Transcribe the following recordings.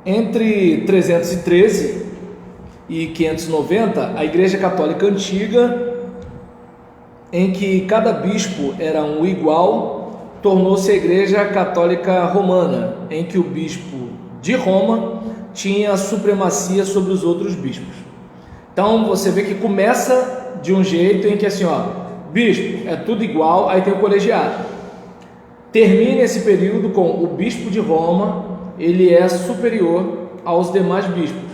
Entre 313 e 590, a Igreja Católica Antiga, em que cada bispo era um igual, tornou-se a Igreja Católica Romana, em que o bispo de Roma tinha supremacia sobre os outros bispos. Então você vê que começa de um jeito em que assim, bispo é tudo igual, aí tem o colegiado. Termina esse período com o bispo de Roma, ele é superior aos demais bispos.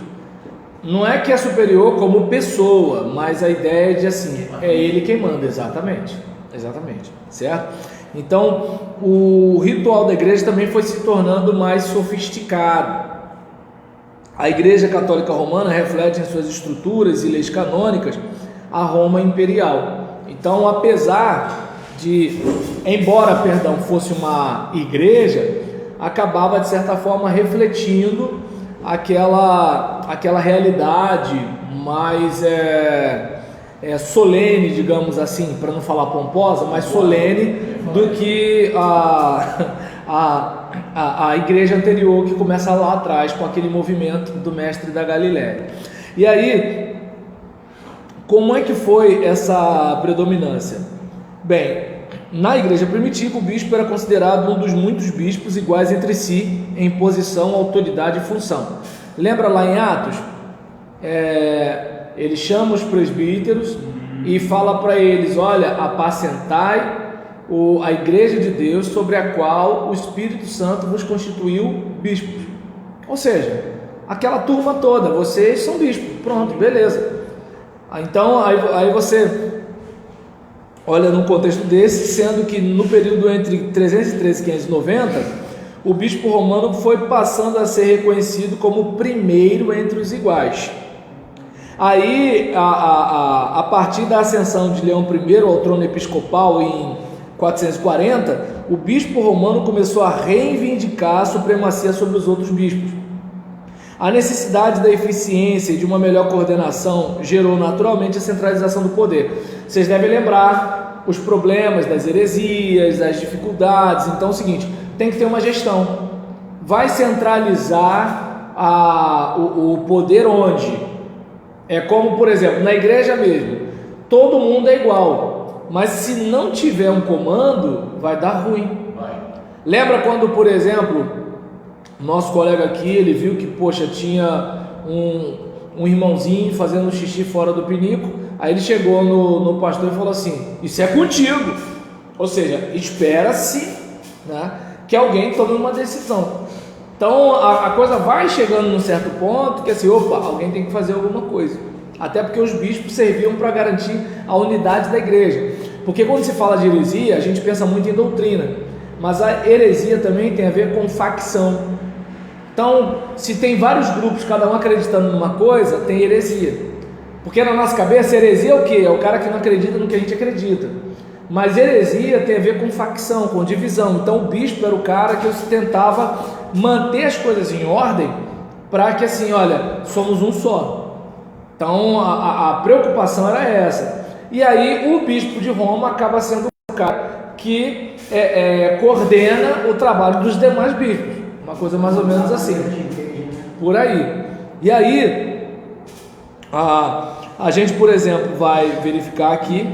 Não é que é superior como pessoa, mas a ideia de assim, é ele quem manda, exatamente, certo? Então, o ritual da igreja também foi se tornando mais sofisticado. A Igreja Católica Romana reflete em suas estruturas e leis canônicas a Roma imperial. Então, embora fosse uma igreja, acabava de certa forma refletindo aquela realidade mais solene, digamos assim, para não falar pomposa, mas solene do que a igreja anterior, que começa lá atrás com aquele movimento do mestre da Galileia. E aí, como é que foi essa predominância? Bem, na igreja primitiva, o bispo era considerado um dos muitos bispos iguais entre si em posição, autoridade e função. Lembra lá em Atos? Ele chama os presbíteros e fala para eles: olha, apacentai a igreja de Deus, sobre a qual o Espírito Santo vos constituiu bispos. Ou seja, aquela turma toda, vocês são bispos, pronto, beleza. Então aí você olha num contexto desse, sendo que no período entre 313 e 590, o bispo romano foi passando a ser reconhecido como o primeiro entre os iguais. Aí, a partir da ascensão de Leão I ao trono episcopal em 440, o bispo romano começou a reivindicar a supremacia sobre os outros bispos. A necessidade da eficiência e de uma melhor coordenação gerou naturalmente a centralização do poder. Vocês devem lembrar os problemas das heresias, das dificuldades. Então é o seguinte, tem que ter uma gestão. Vai centralizar o poder onde? É como, por exemplo, na igreja mesmo, todo mundo é igual, mas se não tiver um comando, vai dar ruim. Lembra quando, por exemplo, nosso colega aqui, ele viu que, tinha um irmãozinho fazendo xixi fora do pinico, aí ele chegou no pastor e falou assim: isso é contigo. Ou seja, espera-se, né, que alguém tome uma decisão. Então a coisa vai chegando num certo ponto que assim, alguém tem que fazer alguma coisa. Até porque os bispos serviam para garantir a unidade da igreja. Porque quando se fala de heresia, a gente pensa muito em doutrina, mas a heresia também tem a ver com facção. Então, se tem vários grupos, cada um acreditando numa coisa, tem heresia. Porque na nossa cabeça, heresia é o quê? É o cara que não acredita no que a gente acredita. Mas heresia tem a ver com facção, com divisão. Então o bispo era o cara que tentava manter as coisas em ordem para que assim, olha, somos um só. Então a preocupação era essa. E aí o bispo de Roma acaba sendo o cara que coordena o trabalho dos demais bispos. Uma coisa mais ou menos assim, por aí. E aí a gente, por exemplo, vai verificar aqui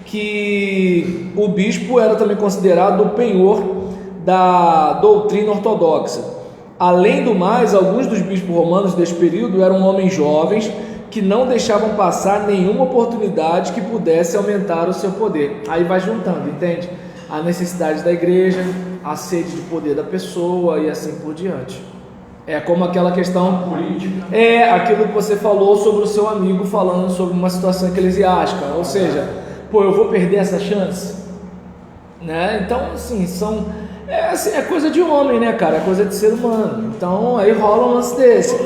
que o bispo era também considerado o penhor da doutrina ortodoxa. Além do mais, alguns dos bispos romanos desse período eram homens jovens que não deixavam passar nenhuma oportunidade que pudesse aumentar o seu poder. Aí vai juntando, entende? A necessidade da igreja, a sede de poder da pessoa e assim por diante. É como aquela questão política. É aquilo que você falou sobre o seu amigo falando sobre uma situação eclesiástica, ou seja, eu vou perder essa chance, né? Então, assim, é coisa de homem, né, cara? É coisa de ser humano. Então, aí rola um lance desse.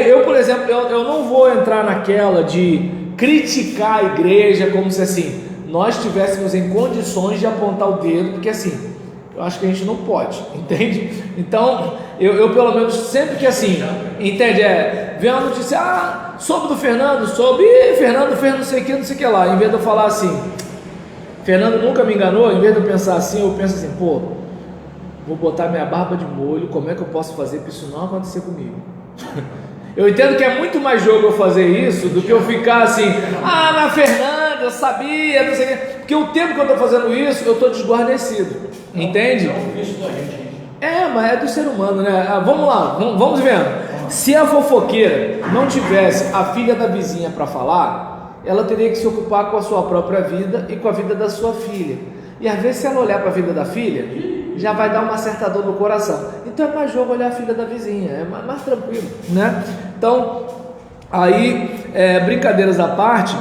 Eu, por exemplo, eu não vou entrar naquela de criticar a igreja como se, assim, nós estivéssemos em condições de apontar o dedo, porque, assim, eu acho que a gente não pode, entende? Então, eu pelo menos, sempre que, assim, entende? Vem uma notícia, soube do Fernando, Fernando fez não sei o que lá. Em vez de eu falar assim, Fernando nunca me enganou, em vez de eu pensar assim, eu penso assim, vou botar minha barba de molho, como é que eu posso fazer para isso não acontecer comigo? Eu entendo que é muito mais jogo eu fazer isso do que eu ficar assim, mas Fernando, eu sabia, não sei o quê. Porque o tempo que eu estou fazendo isso, eu estou desguarnecido, entende? Mas é do ser humano, né? Vamos lá, vamos vendo. Se a fofoqueira não tivesse a filha da vizinha para falar, ela teria que se ocupar com a sua própria vida e com a vida da sua filha. E às vezes, se ela olhar para a vida da filha, já vai dar uma certa dor no coração. Então é mais jogo olhar a filha da vizinha, é mais tranquilo, né? Então, aí, brincadeiras à parte,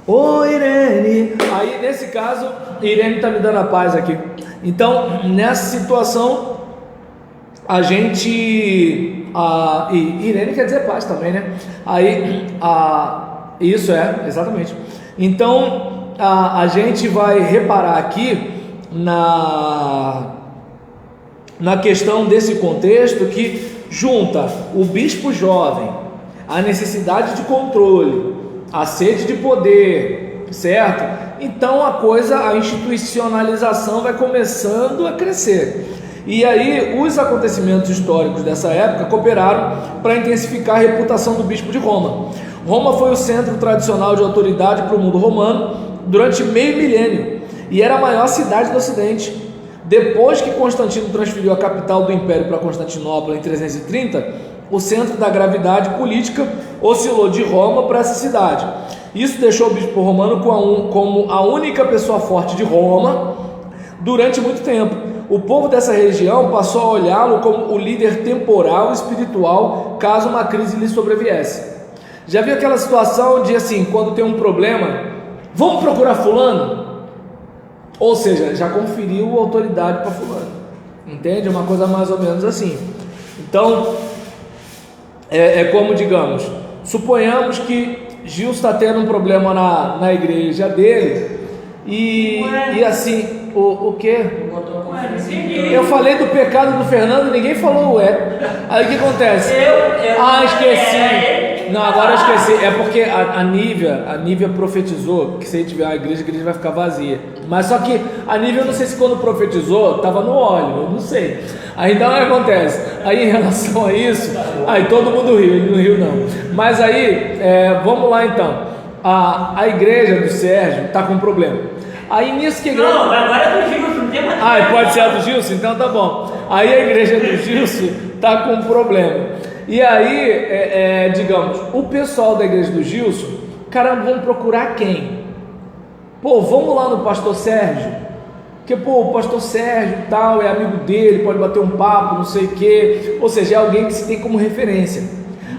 Oi, Irene! Aí, nesse caso, Irene está me dando a paz aqui. Então, nessa situação, a gente... Irene quer dizer paz também, né? Aí, isso exatamente. Então, a gente vai reparar aqui na questão desse contexto que junta o bispo jovem, a necessidade de controle, a sede de poder, certo? Então a institucionalização vai começando a crescer. E aí os acontecimentos históricos dessa época cooperaram para intensificar a reputação do bispo de Roma. Roma foi o centro tradicional de autoridade para o mundo romano durante meio milênio e era a maior cidade do Ocidente. Depois que Constantino transferiu a capital do império para Constantinopla em 330, o centro da gravidade política oscilou de Roma para essa cidade. Isso deixou o bispo romano como a única pessoa forte de Roma durante muito tempo. O povo dessa região passou a olhá-lo como o líder temporal e espiritual caso uma crise lhe sobreviesse. Já viu aquela situação de assim, quando tem um problema, vamos procurar fulano? Ou seja, já conferiu autoridade para fulano, entende? Uma coisa mais ou menos assim. Então, é como, digamos, suponhamos que Gil está tendo um problema na igreja dele e assim, o quê? Eu falei do pecado do Fernando e ninguém falou Aí o que acontece? Esqueci. Não, agora eu esqueci. É porque a Nívia profetizou que se ele tiver uma igreja, a igreja vai ficar vazia. Mas só que a Nívia, eu não sei se quando profetizou, estava no óleo, eu não sei. Aí então o que acontece? Aí em relação a isso, aí todo mundo riu, ele não riu não. Mas aí, vamos lá então. A igreja do Sérgio está com um problema. Aí nisso que a igreja... Não, agora é do Gilson, não tem mais. Pode ser a do Gilson? Então tá bom. Aí a igreja do Gilson está com um problema. E aí, digamos, o pessoal da igreja do Gilson, caramba, vamos procurar quem? Vamos lá no pastor Sérgio, porque o pastor Sérgio tal, é amigo dele, pode bater um papo, não sei o quê, ou seja, é alguém que se tem como referência.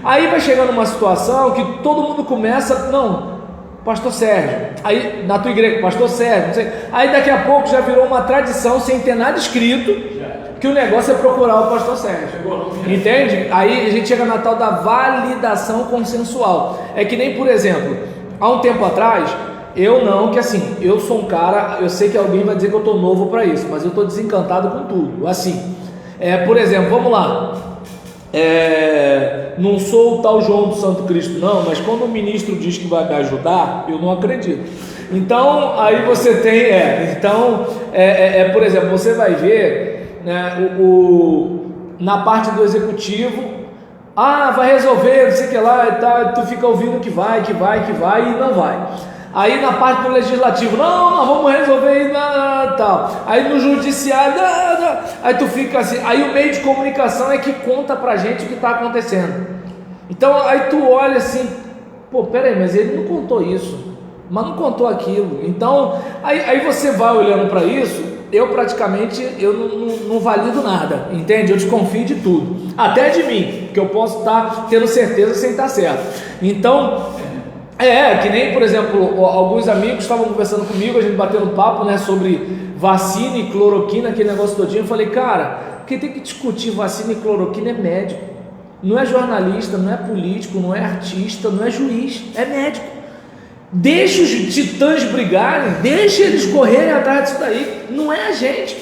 Aí vai chegando uma situação que todo mundo começa, não, pastor Sérgio, aí na tua igreja, pastor Sérgio, não sei, aí daqui a pouco já virou uma tradição sem ter nada escrito, que o negócio é procurar o pastor Sérgio, entende? Aí a gente chega na tal da validação consensual. É que nem, por exemplo, há um tempo atrás, eu sou um cara, eu sei que alguém vai dizer que eu estou novo para isso, mas eu estou desencantado com tudo, assim, por exemplo, vamos lá, não sou o tal João do Santo Cristo não, mas quando o ministro diz que vai me ajudar, eu não acredito. Então, aí você tem, por exemplo, você vai ver, né, na parte do executivo, vai resolver, não sei o que lá e tal, tu fica ouvindo que vai e não vai. Aí na parte do legislativo, não, nós vamos resolver e tal. Aí no judiciário, não. Aí tu fica assim, aí o meio de comunicação é que conta pra gente o que está acontecendo. Então aí tu olha assim, peraí, mas ele não contou isso, mas não contou aquilo. Então aí você vai olhando para isso. Eu praticamente não valido nada, entende? Eu desconfio de tudo, até de mim, que eu posso estar tendo certeza sem estar certo. Então, que nem, por exemplo, alguns amigos estavam conversando comigo, a gente batendo papo, né, sobre vacina e cloroquina, aquele negócio todinho. Eu falei, cara, quem tem que discutir vacina e cloroquina é médico, não é jornalista, não é político, não é artista, não é juiz, é médico. Deixa os titãs brigarem, deixa eles correrem atrás disso daí, não é a gente,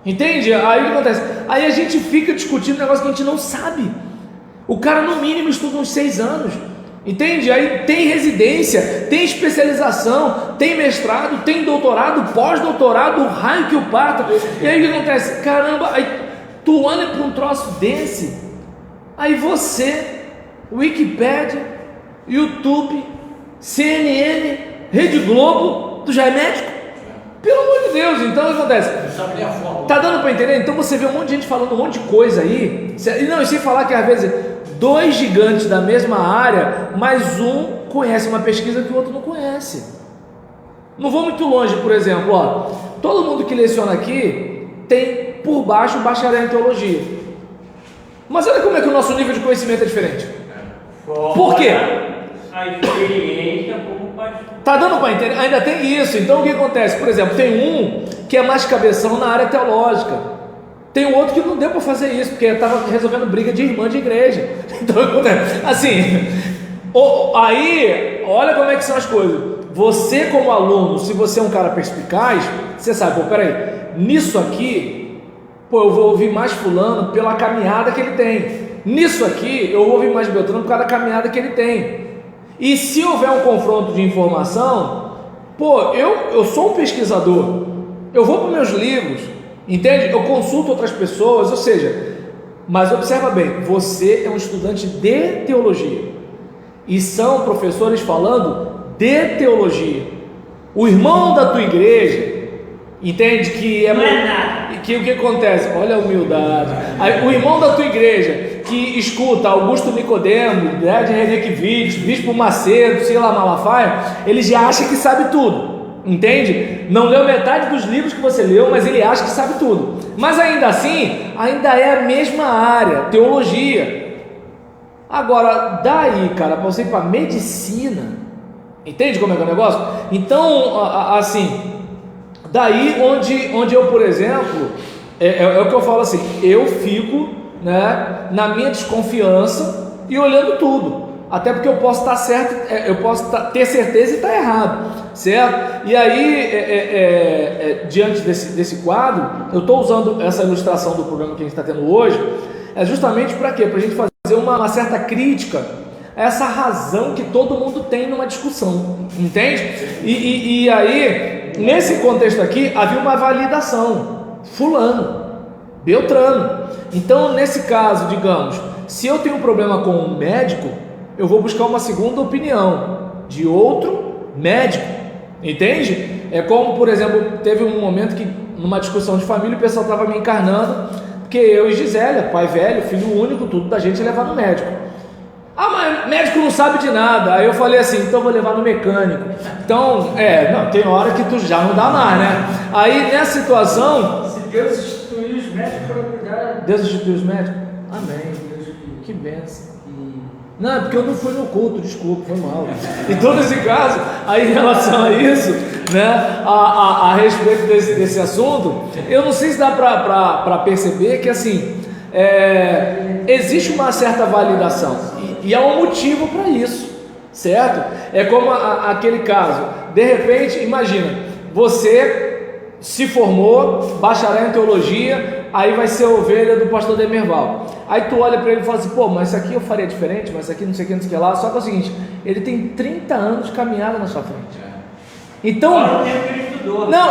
entende? Aí o que acontece? Aí a gente fica discutindo um negócio que a gente não sabe. O cara no mínimo estuda uns 6 anos, Entende? Aí tem residência, tem especialização, tem mestrado, tem doutorado, pós-doutorado, o raio que o parta. E aí o que acontece? Caramba, aí tu olha para um troço desse, aí você, Wikipédia, YouTube, CNN, Rede Globo, tu já é médico? Pelo amor de Deus, então o que acontece? Tá dando para entender? Então você vê um monte de gente falando um monte de coisa aí, e não, e sem falar que às vezes 2 gigantes da mesma área, mas um conhece uma pesquisa que o outro não conhece. Não vou muito longe, por exemplo, ó, todo mundo que leciona aqui tem por baixo bacharel em teologia. Mas olha como é que o nosso nível de conhecimento é diferente. Por quê? A experiência como pastor. Tá dando para entender? Ainda tem isso. Então o que acontece? Por exemplo, tem um que é mais cabeção na área teológica. Tem um outro que não deu para fazer isso, porque estava resolvendo briga de irmã de igreja. Então acontece. Assim, aí, olha como é que são as coisas. Você como aluno, se você é um cara perspicaz, você sabe, pô, peraí, nisso aqui, pô, eu vou ouvir mais fulano pela caminhada que ele tem. Nisso aqui, eu vou ouvir mais Beltrano por causa da caminhada que ele tem. E se houver um confronto de informação, pô, eu sou um pesquisador, eu vou para os meus livros, entende? Eu consulto outras pessoas, ou seja, mas observa bem, você é um estudante de teologia, e são professores falando de teologia. O irmão da tua igreja, entende? Que é não é nada. Que o que acontece? Olha a humildade. Aí, o irmão da tua igreja que escuta Augusto Nicodemo, né, de Renekiewicz, Bispo Macedo, sei lá, Malafaia, ele já acha que sabe tudo, entende? Não leu metade dos livros que você leu, mas ele acha que sabe tudo. Mas ainda assim, ainda é a mesma área, teologia. Agora, daí, cara, para você ir para medicina, entende como é que é o negócio? Então, assim, daí onde eu, por exemplo, é o que eu falo assim, eu fico, né, na minha desconfiança e olhando tudo, até porque eu posso estar certo, eu posso ter certeza e estar errado, certo? E aí, diante desse quadro, eu estou usando essa ilustração do programa que a gente está tendo hoje, justamente para quê? Para a gente fazer uma certa crítica a essa razão que todo mundo tem numa discussão, entende? E aí, nesse contexto aqui, havia uma validação, fulano, Beltrano. Então, nesse caso, digamos, se eu tenho um problema com um médico, eu vou buscar uma segunda opinião de outro médico, entende? É como, por exemplo, teve um momento que, numa discussão de família, o pessoal estava me encarnando, porque eu e Gisélia, pai velho, filho único, tudo da gente levar no médico. Ah, mas médico não sabe de nada. Aí eu falei assim, então vou levar no mecânico. Então, não, tem hora que tu já não dá mais, né? Aí, nessa situação... Se Deus instituiu os médicos para cuidar... Deus instituiu os médicos? Amém. Que benção. Não, é porque eu não fui no culto, desculpa, foi mal. Então, nesse caso, aí em relação a isso, né, a respeito desse assunto, eu não sei se dá para perceber que, assim, existe uma certa validação, e há um motivo para isso, certo? É como aquele caso, de repente, imagina, você se formou, bacharel em teologia, aí vai ser a ovelha do pastor Demerval. Aí tu olha para ele e fala assim, pô, mas isso aqui eu faria diferente, mas isso aqui não sei o que, não sei o que lá. Só que é o seguinte, ele tem 30 anos de caminhada na sua frente. Então, não,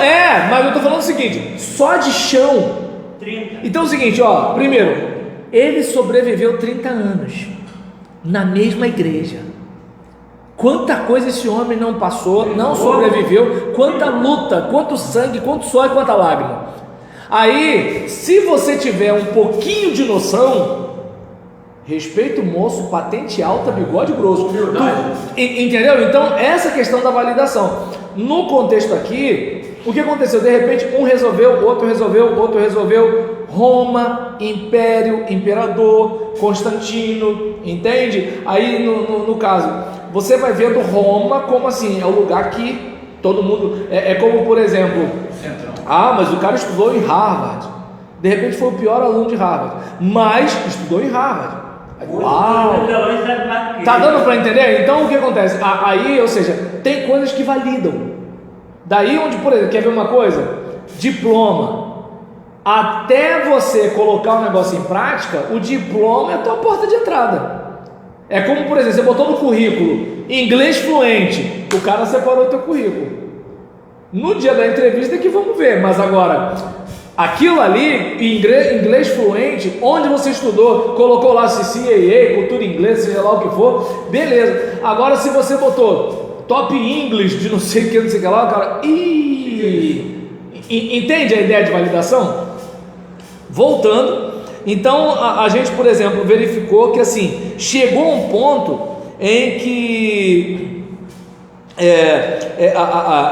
mas eu tô falando o seguinte, só de chão. 30. Então é o seguinte, ó, primeiro, ele sobreviveu 30 anos na mesma igreja. Quanta coisa esse homem não passou, não sobreviveu, quanta luta, quanto sangue, quanto suor e quanta lágrima. Aí, se você tiver um pouquinho de noção, respeito o moço, patente alta, bigode grosso. Entendeu? Então, essa questão da validação. No contexto aqui, o que aconteceu? De repente, um resolveu, outro resolveu, outro resolveu. Roma, Império, Imperador, Constantino, entende? Aí, no caso, você vai vendo Roma como assim, é o lugar que todo mundo... É como, por exemplo... mas o cara estudou em Harvard. De repente foi o pior aluno de Harvard, mas estudou em Harvard. Uau! Tá dando para entender? Então o que acontece? Aí, ou seja, tem coisas que validam. Daí onde, por exemplo, quer ver uma coisa? Diploma. Até você colocar o negócio em prática, o diploma é a tua porta de entrada. É como, por exemplo, você botou no currículo inglês fluente, o cara separou o teu currículo. No dia da entrevista é que vamos ver, mas agora, aquilo ali, inglês fluente, onde você estudou, colocou lá CCAA, cultura inglesa, seja lá o que for, beleza. Agora se você botou top English de não sei o que, não sei o que lá, o cara, entende a ideia de validação? Voltando, então a gente, por exemplo, verificou que assim, chegou a um ponto em que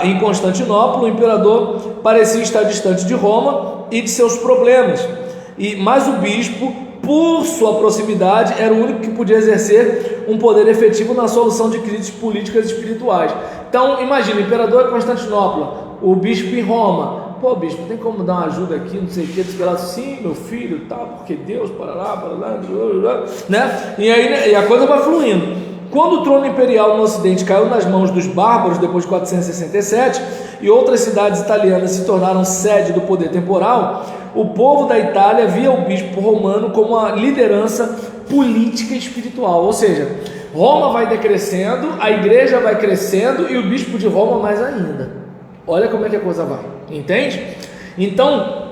em Constantinopla o imperador parecia estar distante de Roma e de seus problemas, mas o bispo, por sua proximidade, era o único que podia exercer um poder efetivo na solução de crises políticas e espirituais. Então imagina, o imperador em Constantinopla, o bispo em Roma. Pô, bispo, tem como dar uma ajuda aqui, não sei o que, sim, meu filho, tal, porque Deus, né? E aí a coisa vai fluindo. Quando o trono imperial no ocidente caiu nas mãos dos bárbaros, depois de 467, e outras cidades italianas se tornaram sede do poder temporal, o povo da Itália via o bispo romano como uma liderança política e espiritual, ou seja, Roma vai decrescendo, a igreja vai crescendo e o bispo de Roma mais ainda. Olha como é que a coisa vai, entende? Então,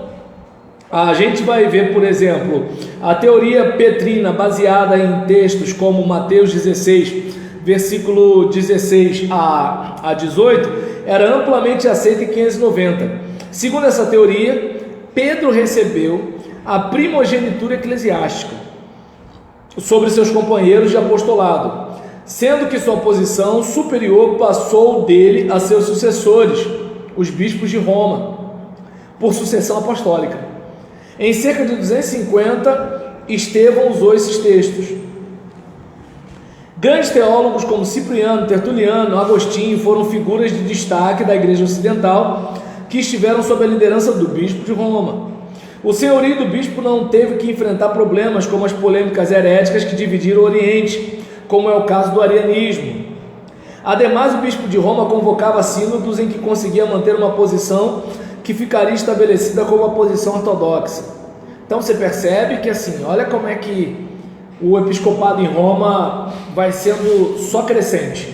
a gente vai ver, por exemplo, a teoria petrina baseada em textos como Mateus 16, versículo 16 a 18, era amplamente aceita em 590. Segundo essa teoria, Pedro recebeu a primogenitura eclesiástica sobre seus companheiros de apostolado, sendo que sua posição superior passou dele a seus sucessores, os bispos de Roma, por sucessão apostólica. Em cerca de 250, Estevão usou esses textos. Grandes teólogos como Cipriano, Tertuliano, Agostinho foram figuras de destaque da igreja ocidental que estiveram sob a liderança do bispo de Roma. O senhorio do bispo não teve que enfrentar problemas como as polêmicas heréticas que dividiram o Oriente, como é o caso do arianismo. Ademais, o bispo de Roma convocava sínodos em que conseguia manter uma posição que ficaria estabelecida como a posição ortodoxa. Então você percebe que assim, olha como é que o episcopado em Roma vai sendo só crescente.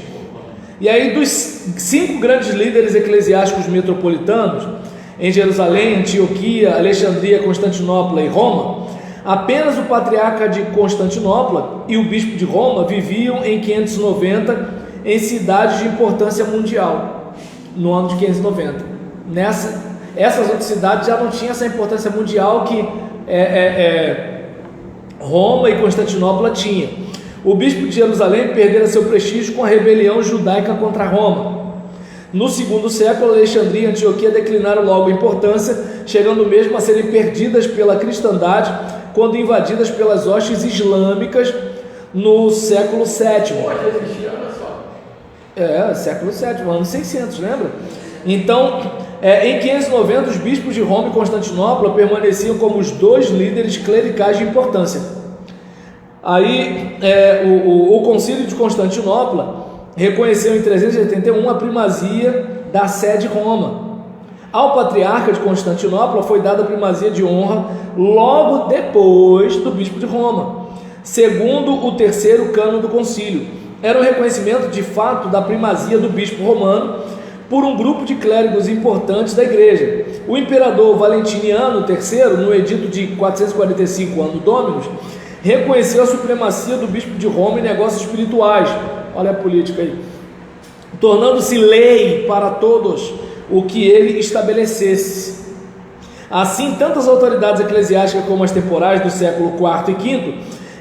E aí, dos 5 grandes líderes eclesiásticos metropolitanos, em Jerusalém, Antioquia, Alexandria, Constantinopla e Roma, apenas o patriarca de Constantinopla e o bispo de Roma viviam em 590 em cidades de importância mundial, no ano de 590. Essas outras cidades já não tinham essa importância mundial que Roma e Constantinopla tinham. O bispo de Jerusalém perdera seu prestígio com a rebelião judaica contra Roma. No segundo século, Alexandria e Antioquia declinaram logo a importância, chegando mesmo a serem perdidas pela cristandade quando invadidas pelas hostes islâmicas no século VII. Século VII, ano 600, lembra? Então, em 590, os bispos de Roma e Constantinopla permaneciam como os 2 líderes clericais de importância. Aí, o concílio de Constantinopla reconheceu em 381 a primazia da sé de Roma. Ao patriarca de Constantinopla foi dada a primazia de honra logo depois do bispo de Roma, segundo o terceiro cânon do concílio. Era um reconhecimento de fato da primazia do bispo romano por um grupo de clérigos importantes da igreja. O imperador Valentiniano III, no edito de 445 Anno Dominus, reconheceu a supremacia do bispo de Roma em negócios espirituais. Olha a política aí, tornando-se lei para todos o que ele estabelecesse. Assim, tanto as autoridades eclesiásticas como as temporais do século IV e V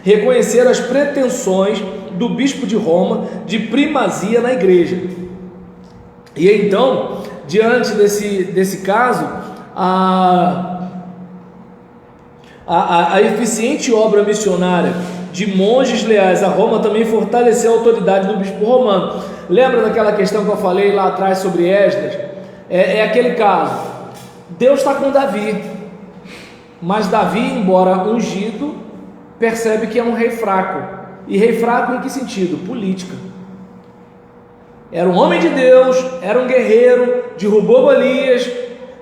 reconheceram as pretensões do bispo de Roma de primazia na igreja. E então, diante desse caso, a eficiente obra missionária de monges leais a Roma também fortaleceu a autoridade do bispo romano. Lembra daquela questão que eu falei lá atrás sobre Esdras? É aquele caso, Deus está com Davi, mas Davi, embora ungido, percebe que é um rei fraco. E rei fraco em que sentido? Política. Era um homem de Deus, era um guerreiro, derrubou Golias,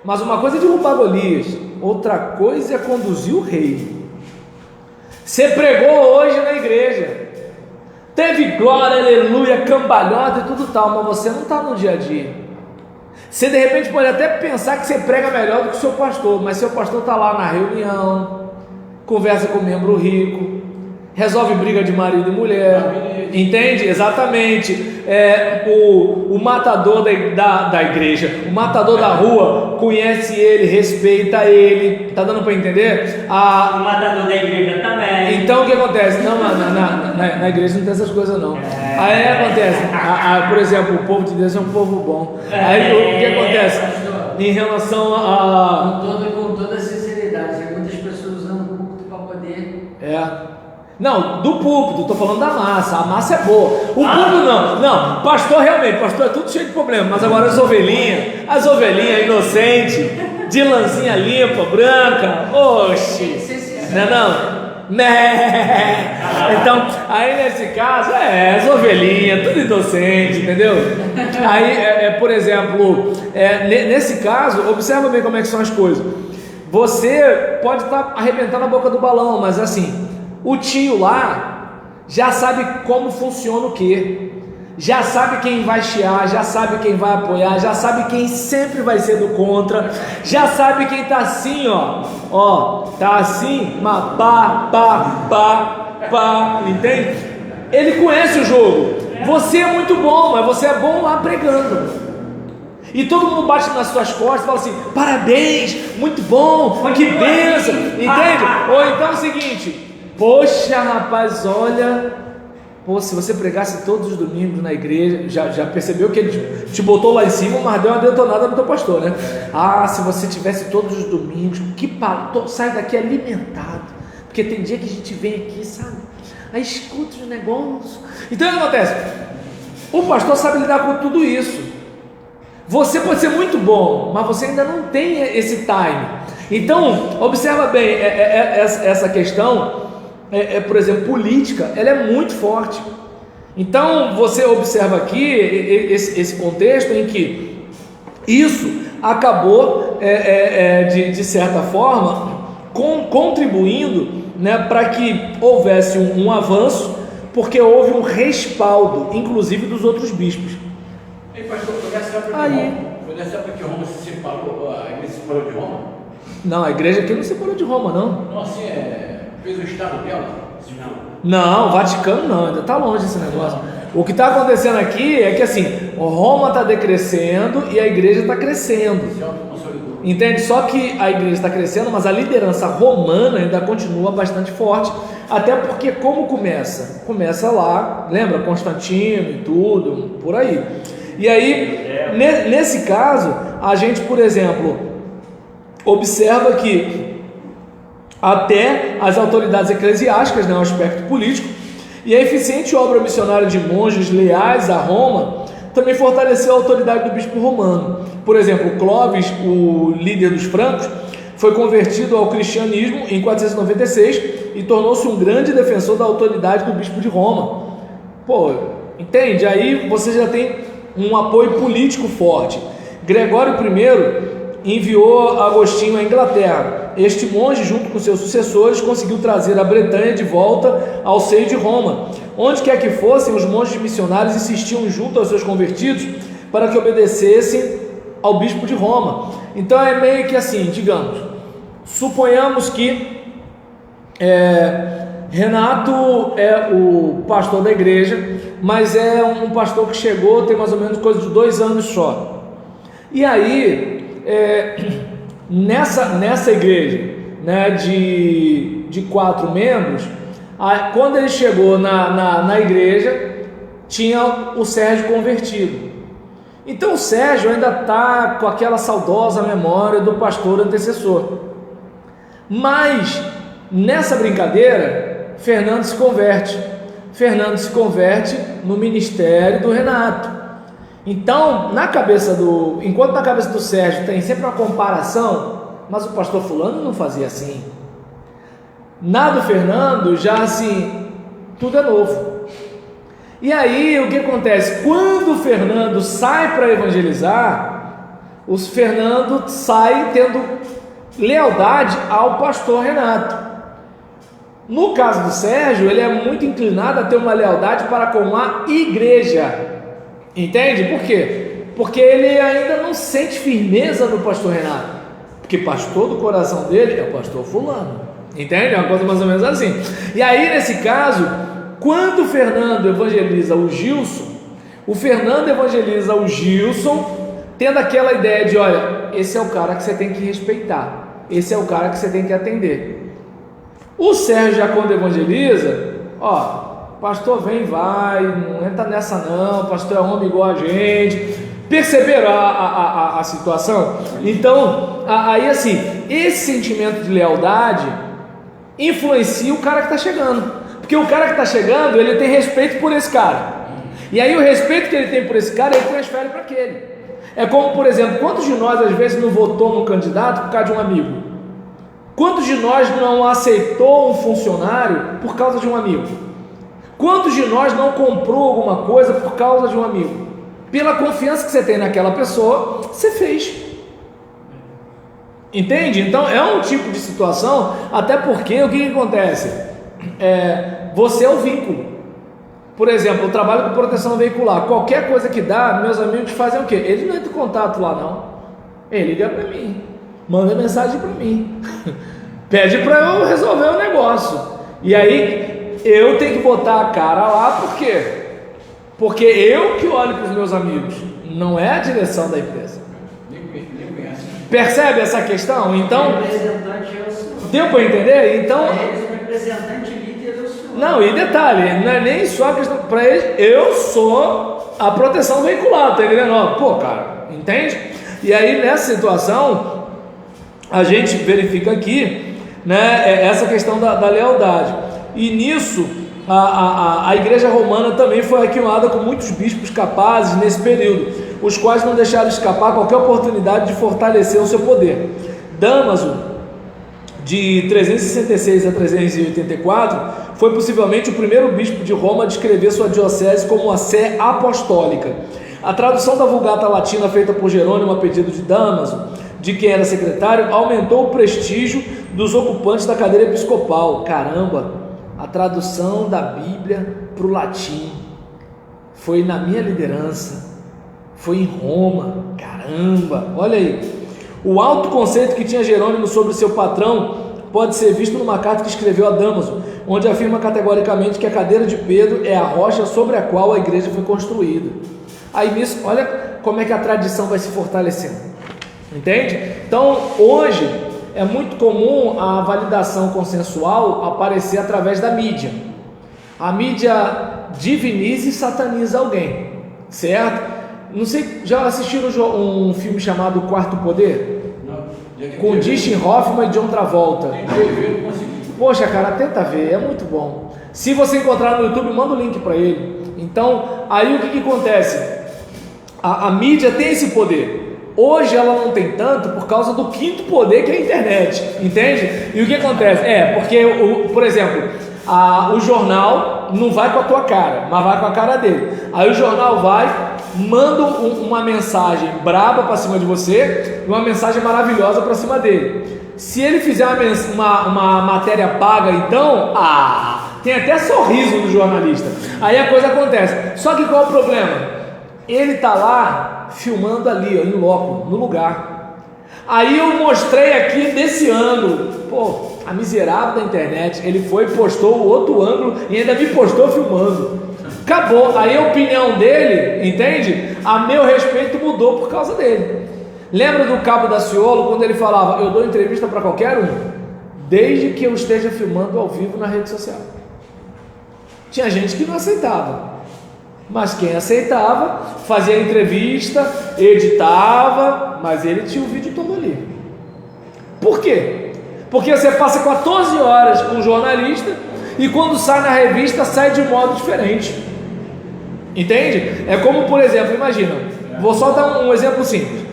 mas uma coisa é derrubar Golias, outra coisa é conduzir o rei. Você pregou hoje na igreja, teve glória, aleluia, cambalhota e tudo tal, mas você não está no dia a dia. Você de repente pode até pensar que você prega melhor do que o seu pastor, mas seu pastor está lá na reunião, conversa com um membro rico, resolve briga de marido e mulher, entende? Exatamente. O matador da igreja, o matador da rua conhece ele, respeita ele, tá dando para entender? O matador da igreja também. Então o que acontece? Não, na igreja não tem essas coisas não. Aí acontece, por exemplo, o povo de Deus é um povo bom. Aí o que acontece? Em relação a... Com toda sinceridade, tem muitas pessoas usando o púlpito para poder... Não, do púlpito, estou falando da massa. A massa é boa. O púlpito não, pastor realmente, pastor é tudo cheio de problema. Mas agora as ovelhinhas inocentes, de lãzinha limpa, branca, oxi, não? Né? Então, aí nesse caso, as ovelhinhas, tudo inocente, entendeu? Aí, por exemplo, nesse caso, observa bem como é que são as coisas. Você pode estar arrebentando a boca do balão, mas assim, o tio lá já sabe como funciona o que, já sabe quem vai chiar, já sabe quem vai apoiar, já sabe quem sempre vai ser do contra, já sabe quem tá assim, tá assim, mas pá, entende? Ele conhece o jogo. Você é muito bom, mas você é bom lá pregando. E todo mundo bate nas suas costas e fala assim: parabéns, muito bom, que bênção, entende? Ou então é o seguinte: poxa, rapaz, olha, se você pregasse todos os domingos na igreja, já percebeu que ele te botou lá em cima, mas deu uma detonada no teu pastor, né? Se você tivesse todos os domingos, sai daqui alimentado, porque tem dia que a gente vem aqui, sabe? Aí escuta os negócios. Então o que acontece? O pastor sabe lidar com tudo isso. Você pode ser muito bom, mas você ainda não tem esse time. Então, observa bem, essa questão, por exemplo, política, ela é muito forte. Então, você observa aqui esse contexto em que isso acabou, de certa forma, contribuindo, né, para que houvesse um avanço, porque houve um respaldo, inclusive dos outros bispos. Pastor, foi nessa época que Roma se separou, a igreja se separou de Roma? Não, a igreja aqui não se separou de Roma, não. Não, assim, fez o estado dela? Não, o Vaticano não, ainda está longe esse negócio. O que está acontecendo aqui é que assim, Roma está decrescendo e a igreja está crescendo. Entende? Só que a igreja está crescendo, mas a liderança romana ainda continua bastante forte. Até porque como começa? Começa lá, lembra? Constantino e tudo, por aí. E aí, nesse caso, a gente, por exemplo, observa que até as autoridades eclesiásticas, né, o aspecto político, e a eficiente obra missionária de monges leais a Roma também fortaleceu a autoridade do bispo romano. Por exemplo, Clovis, o líder dos francos, foi convertido ao cristianismo em 496 e tornou-se um grande defensor da autoridade do bispo de Roma. Entende? Aí você já tem um apoio político forte. Gregório I enviou Agostinho à Inglaterra. Este monge, junto com seus sucessores, conseguiu trazer a Bretanha de volta ao seio de Roma. Onde quer que fossem, os monges missionários insistiam junto aos seus convertidos para que obedecessem ao bispo de Roma. Então é meio que assim, digamos, suponhamos que Renato é o pastor da igreja, mas é um pastor que chegou, tem mais ou menos coisa de 2 anos só. E aí, nessa igreja, né, de 4 membros, quando ele chegou na igreja, tinha o Sérgio convertido. Então o Sérgio ainda está com aquela saudosa memória do pastor antecessor. Mas, nessa brincadeira, Fernando se converte. Fernando se converte no ministério do Renato. Então, enquanto na cabeça do Sérgio tem sempre uma comparação, mas o pastor fulano não fazia assim. Na do Fernando, já assim, tudo é novo. E aí, o que acontece? Quando o Fernando sai para evangelizar, o Fernando sai tendo lealdade ao pastor Renato. No caso do Sérgio, ele é muito inclinado a ter uma lealdade para com a igreja. Entende? Por quê? Porque ele ainda não sente firmeza no pastor Renato. Porque pastor do coração dele é o pastor fulano. Entende? É uma coisa mais ou menos assim. E aí, nesse caso, quando o Fernando evangeliza o Gilson, tendo aquela ideia de, olha, esse é o cara que você tem que respeitar, esse é o cara que você tem que atender. O Sérgio já quando evangeliza, pastor vem e vai, não entra nessa não, pastor é homem igual a gente. Perceberam a situação? Então, aí assim, esse sentimento de lealdade influencia o cara que está chegando, porque o cara que está chegando, ele tem respeito por esse cara, e aí o respeito que ele tem por esse cara, ele transfere para aquele. É como, por exemplo, quantos de nós às vezes não votou num candidato por causa de um amigo? Quantos de nós não aceitou um funcionário por causa de um amigo? Quantos de nós não comprou alguma coisa por causa de um amigo? Pela confiança que você tem naquela pessoa, você fez. Entende? Então é um tipo de situação, até porque o que acontece? Você é o vínculo. Por exemplo, eu trabalho com proteção veicular. Qualquer coisa que dá, meus amigos fazem o quê? Eles não entram em contato lá não. Ele liga para mim, manda mensagem para mim, pede para eu resolver o negócio. E aí eu tenho que botar a cara lá, por quê? Porque eu que olho para os meus amigos, não é a direção da empresa. Percebe essa questão? Então, deu para entender? Então, representante líder do senhor. Não, e detalhe, não é nem só a questão, para eles, eu sou a proteção veicular, tá entendendo? Pô, cara, entende? E aí nessa situação, a gente verifica aqui, né, essa questão da lealdade, e nisso, a igreja romana também foi aquilada com muitos bispos capazes nesse período, os quais não deixaram escapar qualquer oportunidade de fortalecer o seu poder. Dámaso, de 366 a 384, foi possivelmente o primeiro bispo de Roma a descrever sua diocese como uma sé apostólica. A tradução da Vulgata Latina feita por Jerônimo a pedido de Dámaso, de quem era secretário, aumentou o prestígio dos ocupantes da cadeira episcopal. Caramba, a tradução da Bíblia para o latim foi na minha liderança, foi em Roma. Caramba, olha aí. O alto conceito que tinha Jerônimo sobre seu patrão pode ser visto numa carta que escreveu a Dámaso, onde afirma categoricamente que a cadeira de Pedro é a rocha sobre a qual a igreja foi construída. Aí nisso, olha como é que a tradição vai se fortalecendo, entende? Então hoje é muito comum a validação consensual aparecer através da mídia. A mídia diviniza e sataniza alguém, certo? Não sei, já assistiram um filme chamado O Quarto Poder? Não. Com Dustin Hoffman e John Travolta. Poxa, cara, tenta ver, é muito bom. Se você encontrar no YouTube, manda o link para ele. Então, aí o que acontece? A mídia tem esse poder. Hoje ela não tem tanto por causa do quinto poder, que é a internet, entende? E o que acontece? Porque, por exemplo, o jornal não vai com a tua cara, mas vai com a cara dele. Aí o jornal vai, manda uma mensagem braba para cima de você e uma mensagem maravilhosa para cima dele. Se ele fizer uma matéria paga, então, tem até sorriso do jornalista. Aí a coisa acontece. Só que qual é o problema? Ele está lá filmando ali, em loco, no lugar. Aí eu mostrei aqui desse ângulo. Pô, a miserável da internet, ele foi e postou o outro ângulo e ainda me postou filmando. Acabou. Aí a opinião dele, entende? A meu respeito mudou por causa dele. Lembra do Cabo Daciolo, quando ele falava: eu dou entrevista para qualquer um, desde que eu esteja filmando ao vivo na rede social. Tinha gente que não aceitava, mas quem aceitava fazia a entrevista, editava, mas ele tinha o vídeo todo ali. Por quê? Porque você passa 14 horas com um jornalista e quando sai na revista sai de modo diferente. Entende? É como, por exemplo, imagina, vou só dar um exemplo simples.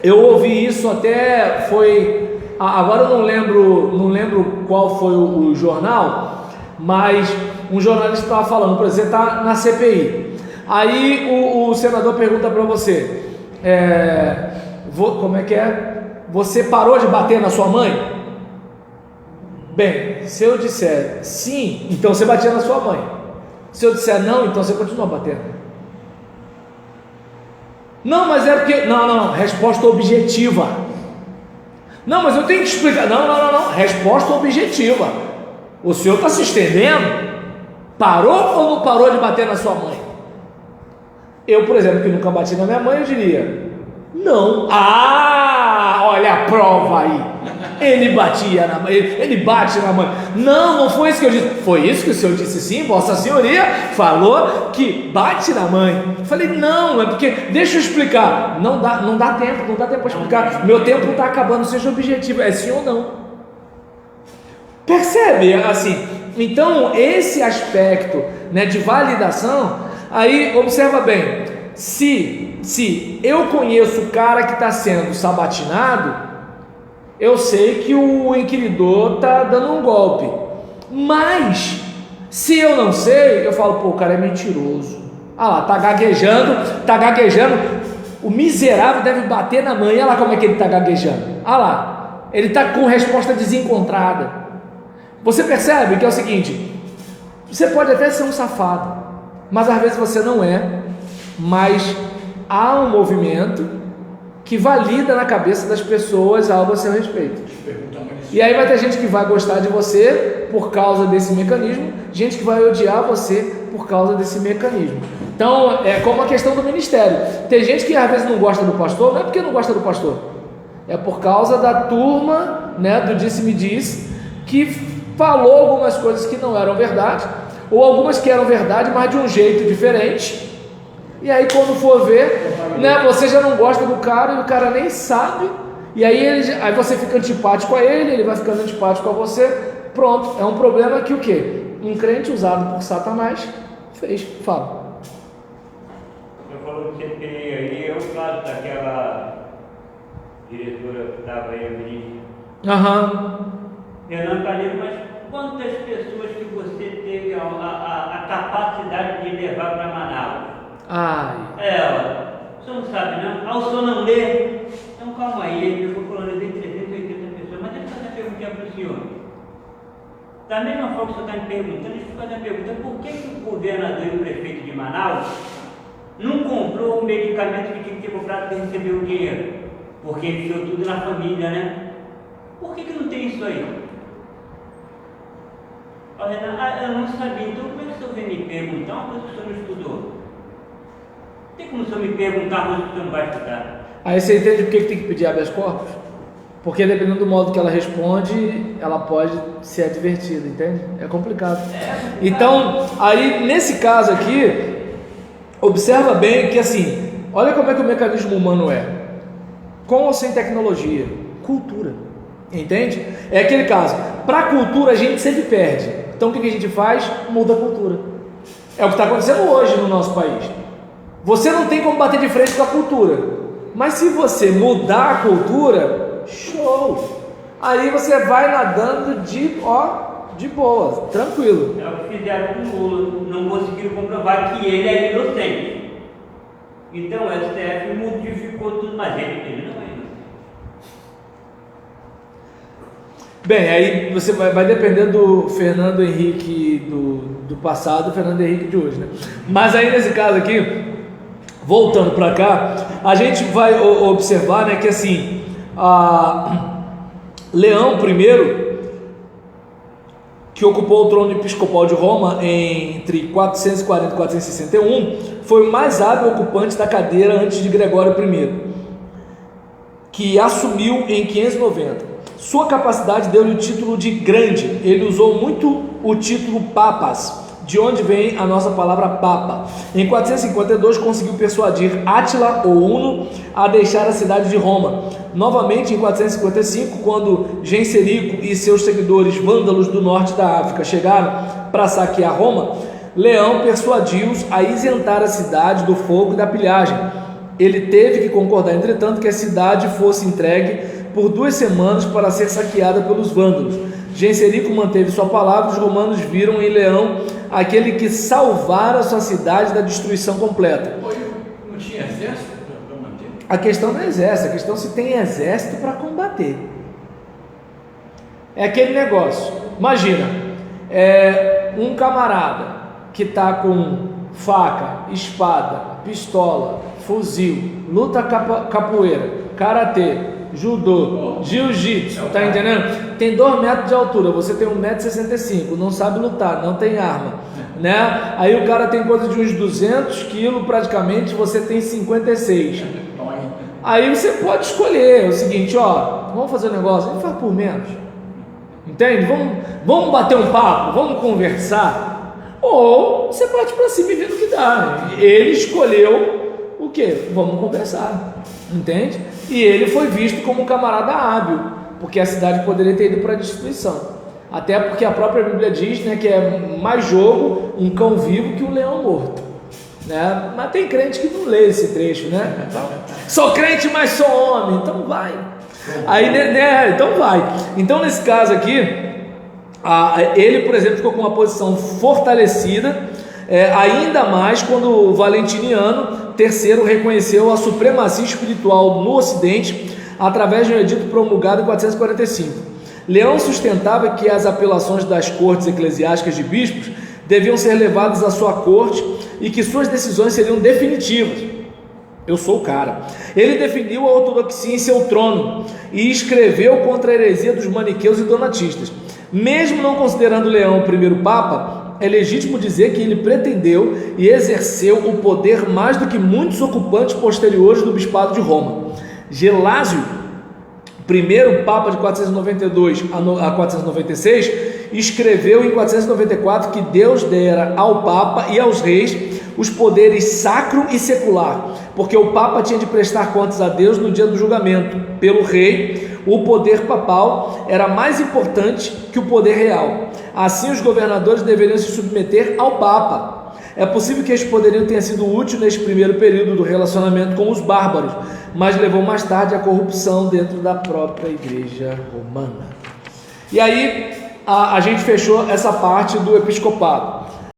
Eu ouvi isso até foi, agora eu não lembro qual foi o jornal, mas um jornalista estava falando, por exemplo, você está na CPI, aí o senador pergunta para você, como é que é? Você parou de bater na sua mãe? Bem, se eu disser sim, então você batia na sua mãe. Se eu disser não, então você continua batendo. Não, mas é porque... Não, resposta objetiva. Não, mas eu tenho que explicar. Não, resposta objetiva. O senhor está se estendendo? Parou ou não parou de bater na sua mãe? Eu, por exemplo, que nunca bati na minha mãe, eu diria: não. Olha a prova aí. Ele batia na mãe, ele bate na mãe. Não foi isso que eu disse. Foi isso que o senhor disse sim? Vossa Senhoria falou que bate na mãe. Eu falei: não, é porque, deixa eu explicar. Não dá tempo para explicar. Meu tempo está acabando, seja objetivo, é sim ou não. Percebe? Assim, então esse aspecto, né, de validação, aí observa bem, se eu conheço o cara que está sendo sabatinado, eu sei que o inquiridor está dando um golpe, mas se eu não sei, eu falo: pô, o cara é mentiroso, lá, tá gaguejando, o miserável deve bater na mãe, olha lá como é que ele está gaguejando, lá, ele está com resposta desencontrada. Você percebe que é o seguinte: você pode até ser um safado, mas às vezes você não é, mas há um movimento que valida na cabeça das pessoas algo a seu respeito. E aí vai ter gente que vai gostar de você por causa desse mecanismo, gente que vai odiar você por causa desse mecanismo. Então é como a questão do ministério. Tem gente que às vezes não gosta do pastor, não é porque não gosta do pastor, é por causa da turma, né, do disse-me-disse, que falou algumas coisas que não eram verdade, ou algumas que eram verdade, mas de um jeito diferente. E aí quando for ver, né, você já não gosta do cara e o cara nem sabe, e aí você fica antipático a ele, ele vai ficando antipático a você. Pronto, é um problema que o quê? Um crente usado por Satanás fez. Fala. Eu falo que você tem aí, é o caso daquela diretora que estava aí, Fernando Calheiro, mas quantas pessoas que você teve a capacidade de levar para Manaus? O senhor não sabe não? O senhor não lê? Então calma aí, ele ficou falando de 380 pessoas, mas deixa eu fazer uma perguntinha para o senhor. Da mesma forma que o senhor está me perguntando, deixa eu fazer uma pergunta: por que o governador e o prefeito de Manaus não comprou o medicamento que tinha que ter comprado para receber o dinheiro? Porque enfiou tudo na família, né? Por que não tem isso aí? Eu não sabia, então como é que o senhor vem me perguntar uma coisa que o senhor não estudou? Tem como o senhor me perguntar uma coisa que o senhor não vai estudar? Aí você entende por que tem que pedir habeas corpus? Porque dependendo do modo que ela responde, ela pode ser advertida, entende? É complicado. Então, aí nesse caso aqui, observa bem que assim, olha como é que o mecanismo humano é. Com ou sem tecnologia? Cultura. Entende? É aquele caso, para a cultura a gente sempre perde. Então o que a gente faz? Muda a cultura. É o que está acontecendo hoje no nosso país. Você não tem como bater de frente com a cultura, mas se você mudar a cultura, show! Aí você vai nadando de boa, tranquilo. É o que fizeram com o Lula, não conseguiram comprovar que ele é inocente. Então o STF modificou tudo, mas ele não é inocente. Bem, aí você vai depender do Fernando Henrique do passado e do Fernando Henrique de hoje, né? Mas aí nesse caso aqui, voltando para cá, a gente vai observar, né, que assim, Leão I, que ocupou o trono episcopal de Roma entre 440 e 461, foi o mais hábil ocupante da cadeira antes de Gregório I, que assumiu em 590. Sua capacidade deu-lhe o título de grande. Ele usou muito o título papas, de onde vem a nossa palavra papa. Em 452 conseguiu persuadir Átila, ou Uno, a deixar a cidade de Roma. Novamente em 455, quando Genserico e seus seguidores vândalos do norte da África chegaram para saquear Roma, Leão persuadiu-os a isentar a cidade do fogo e da pilhagem. Ele teve que concordar, entretanto, que a cidade fosse entregue por 2 semanas para ser saqueada pelos vândalos. Genserico manteve sua palavra. Os romanos viram em Leão aquele que salvara sua cidade da destruição completa. Não tinha exército para manter? A questão não é exército, a questão é se tem exército para combater. É aquele negócio. Imagina, um camarada que está com faca, espada, pistola, fuzil, luta capoeira, karatê, judô, jiu-jitsu, tá entendendo? Tem 2 metros de altura, você tem 1,65 m, não sabe lutar, não tem arma, né? Aí o cara tem coisa de uns 200 quilos praticamente, você tem 56. Aí você pode escolher o seguinte, ó, vamos fazer um negócio, a gente faz por menos, entende? Vamos bater um papo, vamos conversar, ou você parte para cima e vê no que dá. Ele escolheu o quê? Vamos conversar, entende? E ele foi visto como um camarada hábil, porque a cidade poderia ter ido para a destruição. Até porque a própria Bíblia diz, né, que é mais jogo um cão vivo que um leão morto, né? Mas tem crente que não lê esse trecho, né? Sou crente, mas sou homem, então vai. Aí, né, então vai. Então nesse caso aqui, ele, por exemplo, ficou com uma posição fortalecida, ainda mais quando o Valentiniano III reconheceu a supremacia espiritual no Ocidente através de um edito promulgado em 445. Leão sustentava que as apelações das cortes eclesiásticas de bispos deviam ser levadas à sua corte e que suas decisões seriam definitivas. Eu sou o cara. Ele definiu a ortodoxia em seu trono e escreveu contra a heresia dos maniqueus e donatistas. Mesmo não considerando Leão o primeiro papa, é legítimo dizer que ele pretendeu e exerceu o poder mais do que muitos ocupantes posteriores do bispado de Roma. Gelásio, primeiro papa de 492 a 496, escreveu em 494 que Deus dera ao papa e aos reis os poderes sacro e secular, porque o papa tinha de prestar contas a Deus no dia do julgamento. Pelo rei, o poder papal era mais importante que o poder real. Assim, os governadores deveriam se submeter ao papa. É possível que esse poderio tenha sido útil neste primeiro período do relacionamento com os bárbaros, mas levou mais tarde à corrupção dentro da própria igreja romana. E aí a gente fechou essa parte do episcopado.